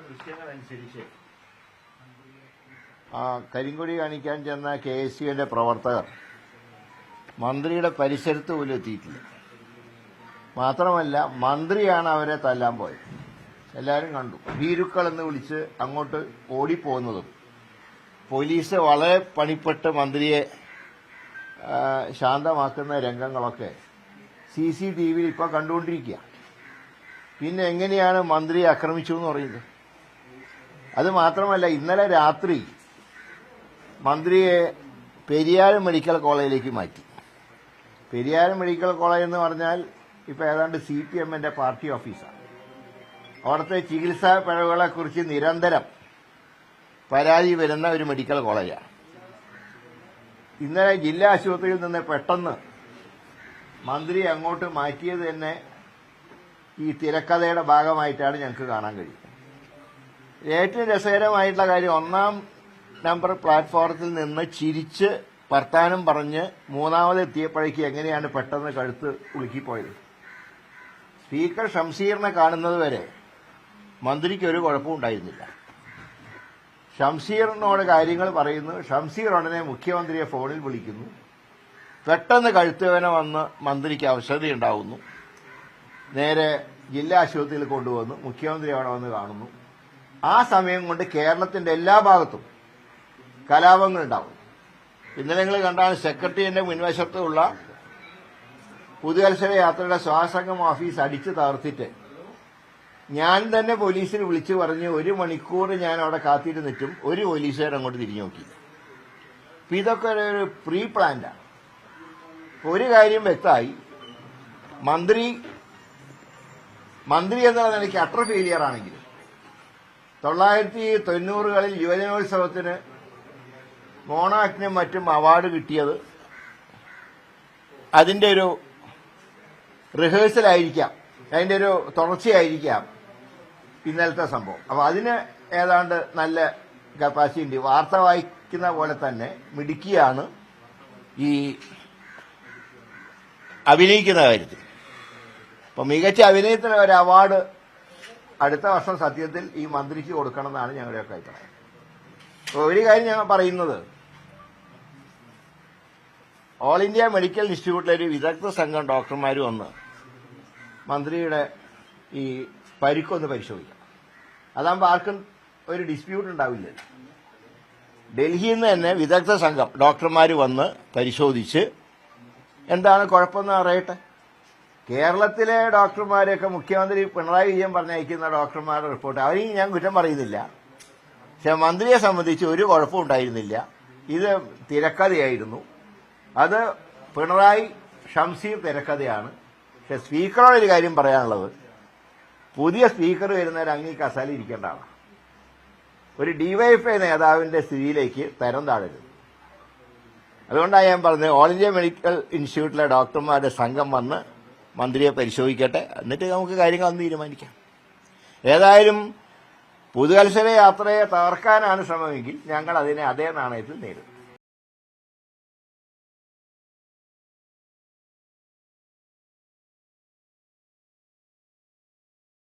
ദൃശ്യങ്ങളനുസരിച്ച് കരിങ്കൊടി കാണിക്കാൻ ചെന്ന KSUവിന്റെ പ്രവർത്തകർ മന്ത്രിയുടെ പരിസരത്ത് പോലും എത്തിയിട്ടില്ല. മാത്രമല്ല, മന്ത്രിയാണ് അവരെ തല്ലാൻ പോയത്. എല്ലാവരും കണ്ടു. ഭീരുക്കൾ എന്ന് വിളിച്ച് അങ്ങോട്ട് ഓടിപ്പോകുന്നതും പോലീസ് വളരെ പണിപ്പെട്ട് മന്ത്രിയെ ശാന്തമാക്കുന്ന രംഗങ്ങളൊക്കെ CCTVയിൽ ഇപ്പോൾ കണ്ടുകൊണ്ടിരിക്കുക. പിന്നെ എങ്ങനെയാണ് മന്ത്രിയെ ആക്രമിച്ചു എന്ന് പറയുന്നത്? അത് മാത്രമല്ല, ഇന്നലെ രാത്രി മന്ത്രിയെ പെരിയാർ മെഡിക്കൽ കോളേജിലേക്ക് മാറ്റി. പെരിയാർ മെഡിക്കൽ കോളേജ് എന്ന് പറഞ്ഞാൽ ഇപ്പോൾ ഏതാണ്ട് CPMന്റെ പാർട്ടി ഓഫീസാണ്. അവിടുത്തെ ചികിത്സാ പിഴവുകളെക്കുറിച്ച് നിരന്തരം പരാതി വരുന്ന ഒരു മെഡിക്കൽ കോളേജാണ്. ഇന്നലെ ജില്ലാ ആശുപത്രിയിൽ നിന്ന് പെട്ടെന്ന് മന്ത്രി അങ്ങോട്ട് മാറ്റിയത് തന്നെ ഈ തിരക്കഥയുടെ ഭാഗമായിട്ടാണ് ഞങ്ങൾക്ക് കാണാൻ കഴിയും. ഏറ്റവും രസകരമായിട്ടുള്ള കാര്യം, 1-ാം നമ്പർ പ്ലാറ്റ്ഫോറത്തിൽ നിന്ന് ചിരിച്ച് വർത്താനം പറഞ്ഞ് മൂന്നാമതെത്തിയപ്പോഴേക്ക് എങ്ങനെയാണ് പെട്ടെന്ന് കഴുത്ത് ഉളുക്കിപ്പോയത്? സ്പീക്കർ ഷംസീറിനെ കാണുന്നത് വരെ മന്ത്രിക്ക് ഒരു കുഴപ്പമുണ്ടായിരുന്നില്ല. ഷംസീറിനോട് കാര്യങ്ങൾ പറയുന്നു. ഷംസീർ ഉടനെ മുഖ്യമന്ത്രിയെ ഫോണിൽ വിളിക്കുന്നു. പെട്ടെന്ന് കഴുത്തുവേദന വന്ന് മന്ത്രിക്ക് അവശതയുണ്ടാവുന്നു. നേരെ ജില്ലാ ആശുപത്രിയിൽ കൊണ്ടുവന്നു. മുഖ്യമന്ത്രി അവിടെ വന്ന് കാണുന്നു. ആ സമയം കൊണ്ട് കേരളത്തിന്റെ എല്ലാ ഭാഗത്തും കലാപങ്ങളുണ്ടാവും. ഇന്നലെ നിങ്ങൾ കണ്ടാണ് സെക്രട്ടറിയുടെ മുൻവശത്തുള്ള പുതുവത്സര യാത്രയുടെ സ്വാസംഗം ഓഫീസ് അടിച്ചു തകർത്തിട്ട് ഞാൻ തന്നെ പോലീസിന് വിളിച്ചു പറഞ്ഞ് 1 മണിക്കൂർ ഞാൻ അവിടെ കാത്തിരുന്നിട്ടും ഒരു പോലീസുകാർ അങ്ങോട്ട് തിരിഞ്ഞു നോക്കിയില്ല. അപ്പൊ ഇതൊക്കെ ഒരു പ്രീ പ്ലാൻഡാണ്. ഒരു കാര്യം വ്യക്തമായി, മന്ത്രി എന്നുള്ള നിലയ്ക്ക് അട്ടർ ഫെയിലിയർ ആണെങ്കിലും 1990കളിൽ യുവജനോത്സവത്തിന് മോണാക്ടിനും മറ്റും അവാർഡ് കിട്ടിയത് അതിന്റെ ഒരു റിഹേഴ്സലായിരിക്കാം, അതിന്റെ ഒരു തുടർച്ചയായിരിക്കാം ഇന്നലത്തെ സംഭവം. അപ്പൊ അതിന് ഏതാണ്ട് നല്ല കപ്പാസിറ്റി ഉണ്ട്. വാർത്ത വായിക്കുന്ന പോലെ തന്നെ മിടുക്കിയാണ് ഈ അഭിനയിക്കുന്ന കാര്യത്തിൽ. അപ്പൊ മികച്ച അഭിനയത്തിന് ഒരു അവാർഡ് അടുത്ത വർഷം സത്യത്തിൽ ഈ മന്ത്രിക്ക് കൊടുക്കണമെന്നാണ് ഞങ്ങളുടെയൊക്കെ അഭിപ്രായം. ഒരു കാര്യം ഞങ്ങൾ പറയുന്നത്, ഓൾ ഇന്ത്യ മെഡിക്കൽ ഇൻസ്റ്റിറ്റ്യൂട്ടിലെ ഒരു വിദഗ്ധ സംഘം ഡോക്ടർമാർ വന്ന് മന്ത്രിയുടെ ഈ പരിക്കൊന്ന് പരിശോധിക്കണം. അതാകുമ്പോൾ ആർക്കും ഒരു ഡിസ്പ്യൂട്ട് ഉണ്ടാവില്ല. ഡൽഹിയിൽ നിന്ന് തന്നെ വിദഗ്ധ സംഘം ഡോക്ടർമാർ വന്ന് പരിശോധിച്ച് എന്താണ് കുഴപ്പമെന്ന് അറിയട്ടെ. കേരളത്തിലെ ഡോക്ടർമാരെയൊക്കെ മുഖ്യമന്ത്രി പിണറായി വിജയൻ പറഞ്ഞയക്കുന്ന ഡോക്ടർമാരുടെ റിപ്പോർട്ട് അവരെയും ഞാൻ കുറ്റം പറയുന്നില്ല. പക്ഷെ മന്ത്രിയെ സംബന്ധിച്ച് ഒരു കുഴപ്പവും ഉണ്ടായിരുന്നില്ല. ഇത് തിരക്കഥയായിരുന്നു. അത് പിണറായി ഷംസീർ തിരക്കഥയാണ്. പക്ഷെ സ്പീക്കറോട് ഒരു കാര്യം പറയാനുള്ളത്, പുതിയ സ്പീക്കർ വരുന്നവർ അങ്ങ് ഈ കസാല ഇരിക്കേണ്ട ആളാണ്. ഒരു DYFI നേതാവിന്റെ സ്ഥിതിയിലേക്ക് തരം താഴരുത്. അതുകൊണ്ടാണ് ഞാൻ പറഞ്ഞത്, ഓൾ ഇന്ത്യ മെഡിക്കൽ ഇൻസ്റ്റിറ്റ്യൂട്ടിലെ ഡോക്ടർമാരുടെ സംഘം വന്ന് മന്ത്രിയെ പരിശോധിക്കട്ടെ, എന്നിട്ട് നമുക്ക് കാര്യങ്ങൾ ഒന്ന് തീരുമാനിക്കാം. ഏതായാലും പുതുവത്സര യാത്രയെ തകർക്കാനാണ് ശ്രമമെങ്കിൽ ഞങ്ങൾ അതിനെ അതേ നാണയത്തിൽ നേരിടും.